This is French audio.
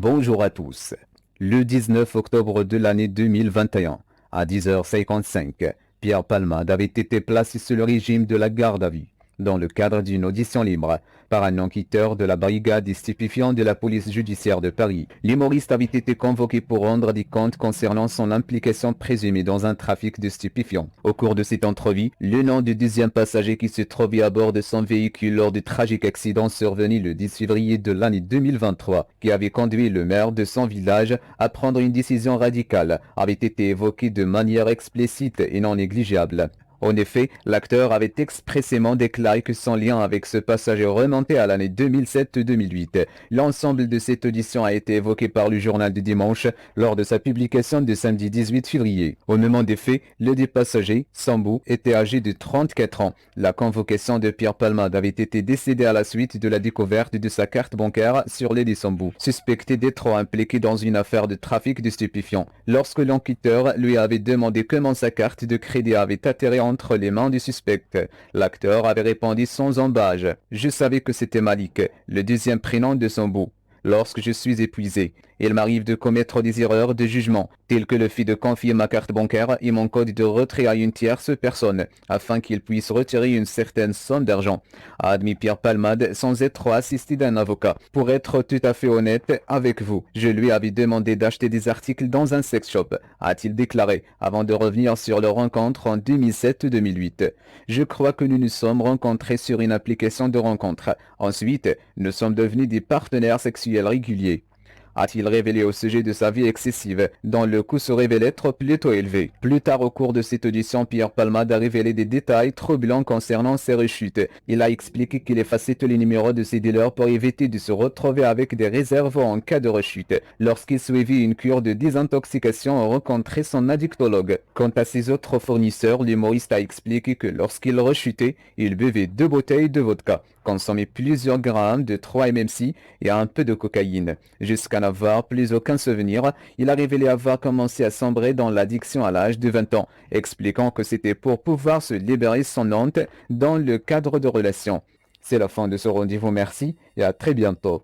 Bonjour à tous. Le 19 octobre de l'année 2021, à 10h55, Pierre Palmade avait été placé sous le régime de la garde à vue, dans le cadre d'une audition libre, par un enquêteur de la brigade des stupéfiants de la police judiciaire de Paris. L'humoriste avait été convoqué pour rendre des comptes concernant son implication présumée dans un trafic de stupéfiants. Au cours de cette entrevue, le nom du deuxième passager qui se trouvait à bord de son véhicule lors du tragique accident survenu le 10 février de l'année 2023, qui avait conduit le maire de son village à prendre une décision radicale, avait été évoqué de manière explicite et non négligeable. En effet, l'acteur avait expressément déclaré que son lien avec ce passager remontait à l'année 2007-2008. L'ensemble de cette audition a été évoqué par le journal du dimanche lors de sa publication de samedi 18 février. Au moment des faits, le dit passager, Sambou, était âgé de 34 ans. La convocation de Pierre Palmade avait été décidée à la suite de la découverte de sa carte bancaire sur l'île de Sambou, suspecté d'être impliqué dans une affaire de trafic de stupéfiants. Lorsque l'enquêteur lui avait demandé comment sa carte de crédit avait atterri entre les mains du suspect, l'acteur avait répondu sans embâche: « Je savais que c'était Malik, le deuxième prénom de Sambou. Lorsque je suis épuisé, il m'arrive de commettre des erreurs de jugement, telles que le fait de confier ma carte bancaire et mon code de retrait à une tierce personne, afin qu'il puisse retirer une certaine somme d'argent », a admis Pierre Palmade sans être assisté d'un avocat. « Pour être tout à fait honnête avec vous, je lui avais demandé d'acheter des articles dans un sex shop », a-t-il déclaré, avant de revenir sur leur rencontre en 2007-2008. « Je crois que nous nous sommes rencontrés sur une application de rencontre. Ensuite, nous sommes devenus des partenaires sexuels réguliers », a-t-il révélé au sujet de sa vie excessive, dont le coût se révélait trop plutôt élevé. Plus tard au cours de cette audition, Pierre Palmade a révélé des détails troublants concernant ses rechutes. Il a expliqué qu'il effaçait tous les numéros de ses dealers pour éviter de se retrouver avec des réserves en cas de rechute. Lorsqu'il suivit une cure de désintoxication, a rencontré son addictologue. Quant à ses autres fournisseurs, l'humoriste a expliqué que lorsqu'il rechutait, il buvait 2 bouteilles de vodka, consommait plusieurs grammes de 3-MMC et un peu de cocaïne. Jusqu'à n'avoir plus aucun souvenir, il a révélé avoir commencé à sombrer dans l'addiction à l'âge de 20 ans, expliquant que c'était pour pouvoir se libérer son honte dans le cadre de relations. C'est la fin de ce rendez-vous, merci et à très bientôt.